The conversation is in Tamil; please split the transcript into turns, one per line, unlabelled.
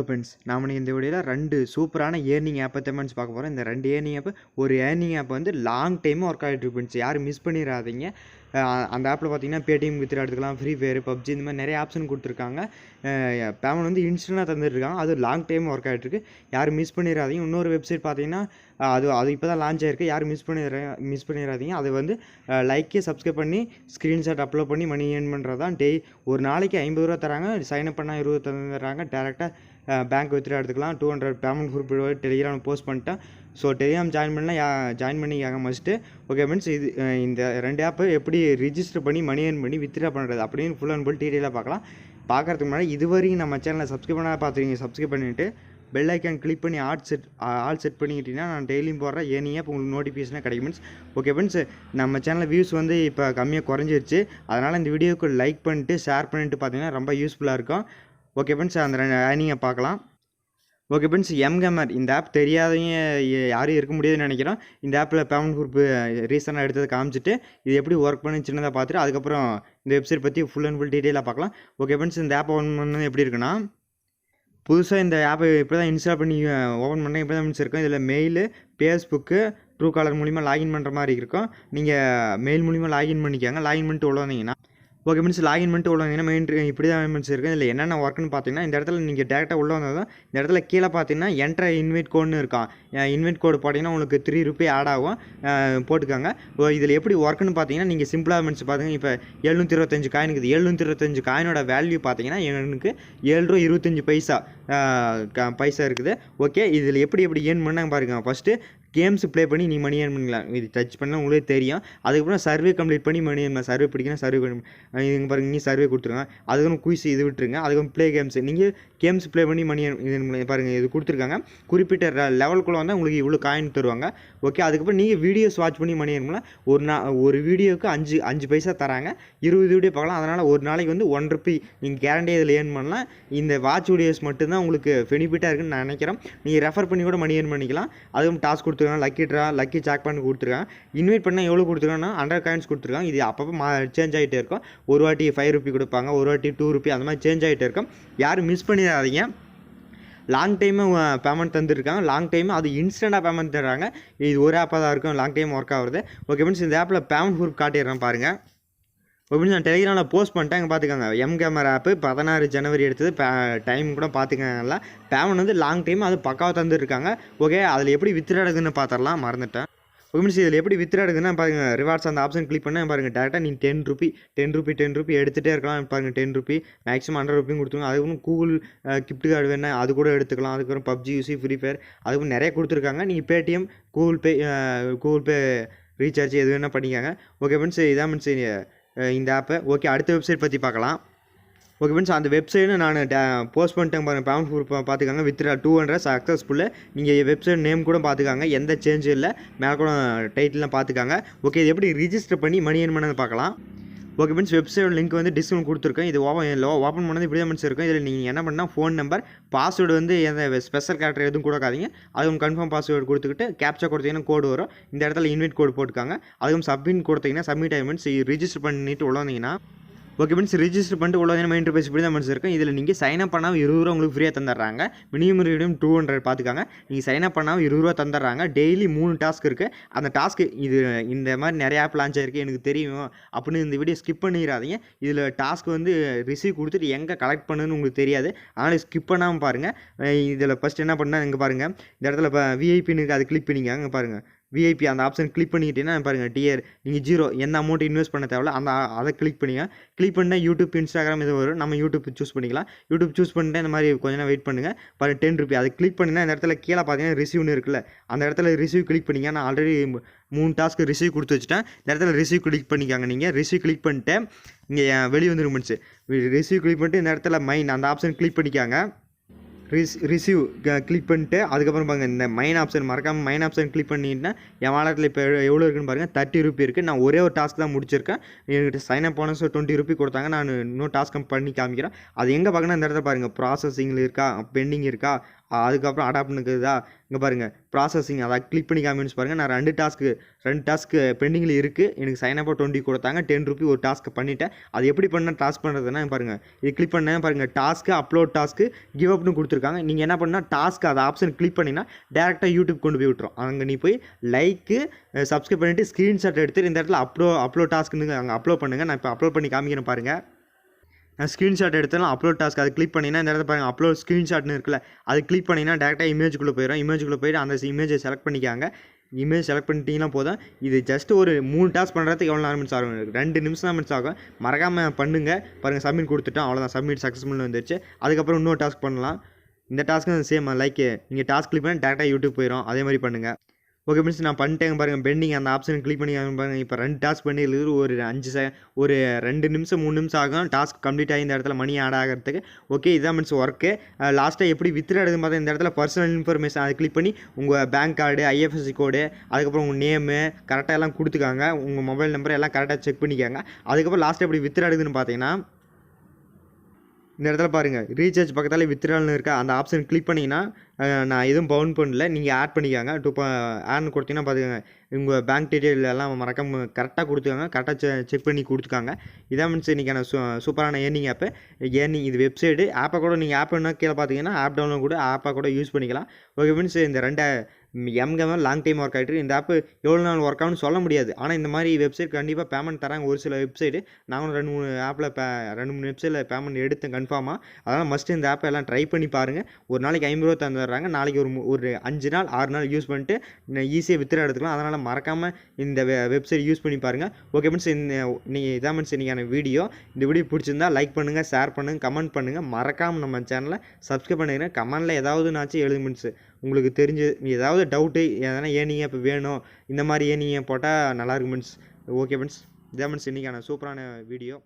ஃப்ரெண்ட்ஸ், நாம இந்த வீடியோவில் 2 சூப்பரான ஏர்னிங் ஆப்பை தான் பார்க்க போகிறோம். இந்த 2 ஏர்னிங் ஆப், ஒரு ஏர்னிங் ஆப் வந்து லாங் டைமாக ஒர்க் ஆகிட்டு இருக்கு ஃப்ரெண்ட்ஸ். யாரும் மிஸ் பண்ணிடாதீங்க. அந்த ஆப்பில் பார்த்தீங்கன்னா பேடிஎம் வித்ரா எடுத்துக்கலாம், ஃப்ரீ ஃபயர், பப்ஜி இந்த மாதிரி நிறைய ஆப்ஷன் கொடுத்துருக்காங்க. பேமெண்ட் வந்து இன்ஸ்டன்ட்டாக தந்துட்டுருக்காங்க. அது லாங் டைம் ஒர்க் ஆகிட்டுருக்கு. யாரும் மிஸ் பண்ணிடாதீங்க. இன்னொரு வெப்சைட் பார்த்தீங்கன்னா அது இப்போ தான் லான்ச் ஆகிருக்கு. யாரும் மிஸ் பண்ணிடாதீங்க. அது வந்து லைக்கே சப்ஸ்கிரைப் பண்ணி ஸ்க்ரீன்ஷாட் அப்லோட் பண்ணி மணி ஏர்ன் பண்ணுறது தான். ஒரு நாளைக்கு 50 ரூபா தராங்க. சைன்அப் பண்ணால் 20 தந்துடுறாங்க. டேரெக்டாக பேங்க் வித்ரா எடுத்துக்கலாம். 200 பேமெண்ட் குரூப் டெலிகிராம் போஸ்ட் பண்ணிட்டேன். ஸோ டெலிகிராம் ஜாயின் பண்ணிக்காங்க மஸ்ட்டு. ஓகே ஃப்ரெண்ட்ஸ், இந்த 2 ஆப்பை எப்படி ரிஜிஸ்டர் பண்ணி மணி ஏர்ன் பண்ணி வித்ரா பண்ணுறது அப்படின்னு ஃபுல் அண்ட் ஃபுல் டீட்டெயிலாக பார்க்கலாம். பார்க்குறதுக்கு முன்னாடி இதுவரையும் நம்ம சேனலை சப்ஸ்கிரைப் பண்ணால் பார்த்துருக்கீங்க. சப்ஸ்கிரைப் பண்ணிவிட்டு பெல் ஐக்கான் கிளிக் பண்ணி ஆல் செட் பண்ணிக்கிட்டீங்கன்னா நான் டெய்லியும் போடுற ஏர்னிங் ஆப் உங்களுக்கு நோட்டிஃபிகேஷனாக கிடைக்கும் ஃப்ரெண்ட்ஸ். ஓகே ஃப்ரெண்ட்ஸ், நம்ம சேனலில் வியூஸ் வந்து இப்போ கம்மியாக குறைஞ்சிருச்சு. அதனால் இந்த வீடியோவுக்கு லைக் பண்ணிட்டு ஷேர் பண்ணிட்டு பார்த்தீங்கன்னா ரொம்ப யூஸ்ஃபுல்லாக இருக்கும். ஓகே ஃப்ரெண்ட்ஸ், அந்த 2 ஏர்னிங்கை பார்க்கலாம். ஓகே ஃப்ரெண்ட்ஸ், KGM இந்த ஆப் தெரியாதவங்க யாரும் இருக்க முடியாதுன்னு நினைக்கிறோம். இந்த ஆப்பில் பேமெண்ட் குரூப் ரீசெண்டாக எடுத்ததை காமிச்சிட்டு இது எப்படி ஒர்க் பண்ணி சின்னதாக பார்த்துட்டு அதுக்கப்புறம் இந்த வெப்சைட் பற்றி ஃபுல் அண்ட் ஃபுல் டீட்டெயிலாக பார்க்கலாம். ஓகே ஃப்ரெண்ட்ஸ், இந்த ஆப் ஓப்பன் பண்ணது எப்படி இருக்குன்னா, புதுசாக இந்த ஆப்பை இப்போ தான் இன்ஸ்டால் பண்ணி ஓப்பன் பண்ண இப்போ தான் இருக்கும். இதில் மெயிலு, ஃபேஸ்புக்கு, ட்ரூ காலர் மூலிமா லாகின் பண்ணுற மாதிரி இருக்கும். நீங்கள் மெயில் மூலிமா லாகின் பண்ணிக்காங்க. லாகின் பண்ணிட்டு உள்ள வந்தீங்கன்னா ஓகே ஃப்ரெண்ட்ஸ், லாகின் பண்ணிட்டு உள்ள வந்தீங்கன்னா மெயின் இப்படி தான் ஃப்ரெண்ட்ஸ் இருக்குது. இதில் என்னென்ன ஒர்க்குன்னு பார்த்தீங்கன்னா, இந்த இடத்துல நீங்கள் டேரெக்டாக உள்ளே வந்தால் தான் இந்த இடத்துல கீழே பார்த்தீங்கன்னா என்ட்ரு இன்வைட் கோடுன்னு இருக்கும். இன்வைட் கோடு போட்டிங்கன்னா உங்களுக்கு 3 ரூபி ஆட் ஆகும். போட்டுக்காங்க. இதில் எப்படி ஒர்க்குன்னு பார்த்தீங்கன்னா, நீங்கள் சிம்பிளாக ஃப்ரெண்ட்ஸ் பார்த்தீங்கன்னா, இப்போ 725 காயின் இருக்குது. 725 காயினோட வேல்யூ பார்த்தீங்கன்னா எனக்கு 7.25 பைசா இருக்குது. ஓகே, இதில் எப்படி ஏர்ன் பண்ணாங்க பாருங்க. ஃபஸ்ட்டு கேம்ஸ் ப்ளே பண்ணி நீ மணி ஏர்ன் பண்ணிக்கலாம். இது டச் பண்ணால் உங்களுக்கு தெரியும். அதுக்கப்புறம் சர்வே கம்ப்ளீட் பண்ணி மணி ஏர்ன் பண்ணலாம். சர்வே பிடிக்கணும், சர்வே இங்கே பாருங்க, நீங்கள் சர்வே கொடுத்துருங்க. அதுக்கப்புறம் குயிஸ் இது விட்டுருங்க. அதுக்கப்புறம் ப்ளே கேம்ஸ், நீங்கள் கேம்ஸ் ப்ளே பண்ணி மணி ஏர்ன் பாருங்கள். இது கொடுத்துருக்காங்க. குறிப்பிட்ட லெவலுக்குள்ளே வந்தால் உங்களுக்கு இவ்வளோ காயின் தருவாங்க. ஓகே, அதுக்கப்புறம் நீங்கள் வீடியோஸ் வாட்ச் பண்ணி மணி ஏர்ன் பண்ணலாம். ஒரு வீடியோவுக்கு 5 பைசா தராங்க. 20 வீடியோ பார்க்கலாம். அதனால் ஒரு நாளைக்கு வந்து 1 ரூபி நீங்கள் கேரண்டியாக இதில் ஏர்ன் பண்ணலாம். இந்த வாட்ச் வீடியோஸ் மட்டும்தான் உங்களுக்கு பெனிஃபிட்டாக இருக்குன்னு நான் நினைக்கிறேன். நீங்கள் ரெஃபர் பண்ணி கூட மணி ஏர்ன் பண்ணிக்கலாம். அதுவும் டாஸ்க் கொடுத்துருக்காங்க. லக்கி சாக் பண்ணி கொடுத்துருக்காங்க. இன்வைட் பண்ணால் எவ்வளோ கொடுத்துருக்காங்கன்னா 100 காயின்ஸ் கொடுத்துருக்காங்க. இது அப்பப்போ சேஞ்ச் ஆகிட்டே இருக்கும். ஒரு வாட்டி 5 ரூபி கொடுப்பாங்க, ஒரு வாட்டி 2 ரூபி, அந்த மாதிரி சேஞ்ச் ஆகிட்டே இருக்கும். யாரும் மிஸ் பண்ணிடாதீங்க. லாங் டைமு பேமெண்ட் தந்துருக்காங்க. லாங் டைமு அது இன்ஸ்டண்ட்டாக பேமெண்ட் தர்றாங்க. இது ஒரு ஆப்பாக தான் இருக்கும். லாங் டைம் ஒர்க் ஆகுறது. ஓகே ஃப்ரெண்ட்ஸ், இந்த ஆப்பில் பேமெண்ட் ப்ரூஃப் காட்டிடுறேன் பாருங்கள். ஓகே, நான் டெலிகிராமில் போஸ்ட் பண்ணிட்டேன். அங்கே பார்த்துக்கோங்க. KGM ஆப்பு 16 ஜனவரி எடுத்தது. டைம் கூட பார்த்துக்கோங்களா. பேமெண்ட் வந்து லாங் டைம் அது பக்காவாக தந்துருக்காங்க. ஓகே, அதில் எப்படி வித்ரா எடுக்குதுன்னு பார்த்துடலாம். மறந்துட்டேன். ஓகே மீன்ஸ், இதில் எப்படி வித்ரா எடுக்குதுன்னா பாருங்கள். ரிவார்ட்ஸ் அந்த ஆப்ஷன் கிளிக் பண்ணால் பாருங்கள். டேரெக்டாக நீங்கள் 10 ரூபி எடுத்துகிட்டே இருக்கலாம். பாருங்கள், 10 ரூபி மேக்ஸிமம் 100 ரூபியும் கொடுத்துருங்க. அதுக்கப்புறம் கூகுள் கிஃப்ட் கார்டு வேணால் அது கூட எடுத்துக்கலாம். அதுக்கப்புறம் பப்ஜி, யூசி, ஃப்ரீ ஃபயர், அதுக்கு நிறைய கொடுத்துருக்காங்க. நீங்கள் பேடிஎம், கூகுள் பே ரீசார்ஜ் எது வேணால் பண்ணிக்காங்க. ஓகே மீன்ஸ், இதான் மீன்ஸ் இந்த ஆப்பை. ஓகே, அடுத்த வெப்சைட் பற்றி பார்க்கலாம். ஓகே ஃப்ரெண்ட்ஸ், அந்த வெப்சைட்டு நான் போஸ்ட் பண்ணிட்டேன் பாருங்கள். பேமெண்ட் ப்ரூஃப் பார்த்துக்காங்க. Withdraw 200 successful. நீங்கள் வெப்சைட் நேம் கூட பார்த்துக்காங்க. எந்த சேஞ்சும் இல்லை. மேலே கூட டைட்டிலாம் பார்த்துக்காங்க. ஓகே, இது எப்படி ரிஜிஸ்டர் பண்ணி மணி ஏர்ன் பண்ணதை பார்க்கலாம். ஓகே ஃப்ரெண்ட்ஸ், வெப்சைட் லிங்க் வந்து டிஸ்கிரிப்ஷன் கொடுத்துருக்கேன். இது ஓப்பன் பண்ணது இப்படி தான் இருக்கும். இதில் நீங்கள் என்ன பண்ணால் ஃபோன் நம்பர், பாஸ்வேர்டு வந்து எந்த ஸ்பெஷல் கேரக்டர் எதுவும் கொடுக்காதீங்க. அதுவும் கன்ஃபார்ம் பாஸ்வேர்டு கொடுத்துக்கிட்டு கேப்சா கொடுத்தீங்கன்னா கோடு வரும். இந்த இடத்துல இன்வைட் கோடு போட்டுக்காங்க. அதுவும் சப்மிட் கொடுத்தீங்கன்னா சப்மிட் ஆகிமெண்ட்ஸ் ரிஜிஸ்டர் பண்ணிட்டு உள்ள வந்தீங்கன்னா ஓகே ஃப்ரெண்ட்ஸ், ரிஜிஸ்டர் பண்ணிட்டு உள்ள மைண்ட் இன்டர்ஃபேஸ் இப்படி தான் இருக்கும். இதில் நீங்கள் சைன் அப் பண்ணாமல் 20 ரூபா உங்களுக்கு ஃப்ரீயாக தந்துடுறாங்க. மினிமம் 200 பார்த்துக்காங்க. நீங்கள் சைன் அப் பண்ணாமல் 20 ரூபா தந்துடுறாங்க. டெய்லி 3 டாஸ்க் இருக்குது. அந்த டாஸ்க்கு இந்த மாதிரி நிறைய ஆப் லான்ச் ஆகிருக்கு எனக்கு தெரியும் அப்படின்னு இந்த வீடியோ ஸ்கிப் பண்ணிடாதீங்க. இதில் டாஸ்க் வந்து ரிசீவ் கொடுத்துட்டு எங்கே கலெக்ட் பண்ணுன்னு உங்களுக்கு தெரியாது. அதனால் ஸ்கிப் பண்ணாமல் பாருங்கள். இதில் ஃபஸ்ட் என்ன பண்ணால் இங்கே பாருங்கள். இந்த இடத்துல இப்போ விஐபின்னு அதை கிளிக் பண்ணிங்க. அங்கே பாருங்கள், விஐபி அந்த ஆப்ஷன் கிளிக் பண்ணிக்கிட்டீங்கன்னா பாருங்கள், டிஆர் நீங்கள் 0 எந்த அமௌண்ட் இன்வெஸ்ட் பண்ண தேவையில்ல. அதை கிளிக் பண்ணிங்க. கிளிக் பண்ணால் யூடியூப், இன்ஸ்டாகிராம் இது வரும். நம்ம யூடியூப் சூஸ் பண்ணிக்கலாம். யூடியூப் சூஸ் பண்ணிட்டு இந்த மாதிரி கொஞ்ச நேரம் வெயிட் பண்ணுங்கள். பாருங்கள், 10 ரூபி அதை கிளிக் பண்ணிங்கன்னா இந்த இடத்துல கீழே பார்த்தீங்கன்னா ரிசீவ்னு இருக்குல்ல, அந்த இடத்துல ரிசீவ் கிளிக் பண்ணிங்க. நான் ஆல்ரெடி 3 டாஸ்க்கு ரிசீவ் கொடுத்து வச்சுட்டேன். இந்த இடத்துல ரிசீவ் கிளிக் பண்ணிக்காங்க. நீங்கள் ரிசீவ் கிளிக் பண்ணிட்டு இங்கே வெளியே வந்துருந்துச்சு. ரிசீவ் கிளிக் பண்ணிட்டு இந்த இடத்துல அந்த ஆப்ஷன் கிளிக் பண்ணிக்காங்க. ரிசீவ் கிளிக் பண்ணிட்டு அதுக்கப்புறம் பாருங்கள், இந்த மைன் ஆப்ஷன் மறக்காமல் மைன் ஆப்ஷன் கிளிக் பண்ணிட்டுனா என் வாலெட்டில் இப்போ எவ்வளோ இருக்குன்னு பாருங்கள். 30 ரூபி இருக்குது. நான் ஒரே ஒரு டாஸ்க் தான் முடிச்சிருக்கேன். என்கிட்ட சைன் அப் போனஸ் 20 ரூபி கொடுத்தாங்க. நான் இன்னும் டாஸ்க் பண்ணி காமிக்கிறேன். அது எங்கே பார்க்கணும், இந்த இடத்துல பாருங்கள், ப்ராசஸிங்கில் இருக்கா, பெண்டிங் இருக்கா, அதுக்கப்புறம் அடாப்ட்னு இருக்குதா, இங்கே பாருங்கள் ப்ராசஸிங், அதை கிளிக் பண்ணி காமின்னு பாருங்கள். நான் 2 டாஸ்க்கு பெண்டிங்கில் இருக்குது. எனக்கு சைன் அப் 20 கொடுத்தாங்க. 10 ரூபி ஒரு டாஸ்க்கு பண்ணிவிட்டேன். அது எப்படி பண்ணால் டாஸ்க் பண்ணுறதுன்னா பாருங்கள், இது கிளிக் பண்ணேன் பாருங்கள், டாஸ்க்கு அப்லோட் டாஸ்க்கு கிவ் அப்னு கொடுத்துருக்காங்க. நீங்கள் என்ன பண்ணால் டாஸ்க்கு அதை ஆப்ஷன் கிளிக் பண்ணிங்கன்னா டேரெக்டாக யூடியூப் கொண்டு போய் விட்டுரும். அங்கே நீ போய் லைக்கு சப்ஸ்கிரைப் பண்ணிவிட்டு ஸ்க்ரீன்ஷாட் எடுத்து இந்த இடத்துல அப்லோட் டாஸ்க்குன்னு அங்கே அப்லோட் பண்ணுங்கள். நான் இப்போ அப்லோட் பண்ணி காமிக்கிறேன் பாருங்கள். நான் ஸ்க்ரீன்ஷாட் எடுத்தாலும் அப்லோட் டாஸ்க் அது கிளிக் பண்ணிங்கன்னா இந்த இடத்துல பாருங்கள் அப்லோட் ஸ்க்ரீன்ஷாட்னு இருக்குல்ல, அது கிளிக் பண்ணிங்கன்னா டேரெக்டாக இமேஜுக்குள்ளே போயிடும். இமேஜுக்குள்ளே போய்ட்டு அந்த இமேஜை செலக்ட் பண்ணிக்காங்க. இமேஜ் செலக்ட் பண்ணிட்டீங்கன்னா போதும். இது ஜஸ்ட் ஒரு 3 டாஸ்க் பண்ணுறதுக்கு எவ்வளோ நேரம் மினிட்ஸ் ஆகும்? 2 நிமிஷம் தான் மினிட்ஸ் ஆகும். மறக்காமல் பண்ணுங்கள். பாருங்கள் சப்மிட் கொடுத்துட்டோம், அவ்வளோதான், சப்மிட் சக்ஸஸ்ஃபுல்னு வந்துருச்சு. அதுக்கப்புறம் இன்னொரு டாஸ்க் பண்ணலாம். இந்த டாஸ்க்கு சேம் லைக் நீங்கள் டாஸ்க் கிளிக் பண்ணி டேரெக்டாக யூடியூப் போயிடும். அதே மாதிரி பண்ணுங்கள். ஓகே ஃப்ரெண்ட்ஸ், நான் பண்ணிட்டேங்க பாருங்கள். பெண்டிங் அந்த ஆப்ஷன் கிளிக் பண்ணி பாருங்கள். இப்போ 2 டாஸ்க் பண்ணி ஒரு 2 நிமிஷம் 3 நிமிஷம் ஆகும் டாஸ்க் கம்ப்ளீட் ஆகி இந்த இடத்துல மணி ஆட் ஆகிறதுக்கு. ஓகே, இதான் மீன்ஸ் ஒர்க்கு. லாஸ்ட்டாக எப்படி வித்ரா எடுக்குன்னு பார்த்தா இந்த இடத்துல பர்சனல் இன்ஃபர்மேஷன் அதை கிளிக் பண்ணி உங்கள் பேங்க் கார்டு, ஐஎஃப்எஸ்சி கோடு, அதுக்கப்புறம் உங்கள் நேமு கரெக்டாக எல்லாம் கொடுத்துக்காங்க. உங்கள் மொபைல் நம்பர் எல்லாம் கரெக்டாக செக் பண்ணிக்காங்க. அதுக்கப்புறம் லாஸ்ட்டாக எப்படி வித்ரா எடுக்குதுன்னு பார்த்தீங்கன்னா இந்த இடத்துல பாருங்கள் ரீசார்ஜ் பக்கத்தால் வித்ட்ரால்னு இருக்கா, அந்த ஆப்ஷன் கிளிக் பண்ணிங்கன்னா நான் எதுவும் பவுண்ட் பண்ணல, நீங்கள் ஆட் பண்ணிக்காங்க. ஆட்னு கொடுத்தீங்கன்னா பார்த்துக்கோங்க உங்கள் பேங்க் டீட்டெயில் எல்லாம் மறக்காம கரெக்டாக கொடுத்துக்காங்க. கரெக்டாக செக் பண்ணி கொடுத்துக்காங்க. இதான் மீன்ஸ் இன்றைக்கான சூப்பரான ஏர்னிங் ஆப்பு. இது வெப்சைட்டு ஆப்பை கூட நீங்கள் ஆப் என்ன கீழே பார்த்தீங்கன்னா ஆப் டவுன்லோட் கூட ஆப்பை கூட யூஸ் பண்ணிக்கலாம். ஓகே மீன்ஸ் இந்த 2 எம்கமாக லாங் டைம் ஒர்க் ஆகிட்டு இந்த ஆப்பு எவ்வளோ நாள் ஒர்க் ஆகும்னு சொல்ல முடியாது. ஆனால் இந்த மாதிரி வெப்சைட் கண்டிப்பாக பேமெண்ட் தராங்க ஒரு சில வெப்சைட்டு. நாங்களும் 2-3 ஆப்பில் 2-3 வெப்சைட்டில் பேமெண்ட் எடுத்தேன் கன்ஃபார்மாக. அதனால் மஸ்ட்டு இந்த ஆப்பை எல்லாம் ட்ரை பண்ணி பாருங்கள். ஒரு நாளைக்கு 50 ரூபா தந்துடுறாங்க. நாளைக்கு ஒரு 5 நாள் 6 நாள் யூஸ் பண்ணிட்டு ஈஸியாக வித்ரா எடுத்துக்கலாம். அதனால் மறக்காமல் இந்த வெப்சைட் யூஸ் பண்ணி பாருங்கள். ஓகே மீன்ஸ் இதான் மீன்ஸ் இன்றைக்கான வீடியோ. இந்த வீடியோ பிடிச்சிருந்தா லைக் பண்ணுங்கள், ஷேர் பண்ணுங்கள், கமெண்ட் பண்ணுங்கள். மறக்காமல் நம்ம சேனலை சப்ஸ்கிரைப் பண்ணிக்கிறேன். கமெண்டில் ஏதாவதுனாச்சும் எழுது மீன்ஸ் உங்களுக்கு தெரிஞ்சு ஏதாவது டவுட்டு எதனா ஏர்னிங் இப்போ வேணும், இந்த மாதிரி ஏர்னிங் போட்டால் நல்லாயிருக்கும் மீன்ஸ். ஓகே மீன்ஸ் இதான் மீன்ஸ் இன்றைக்கான சூப்பரான வீடியோ.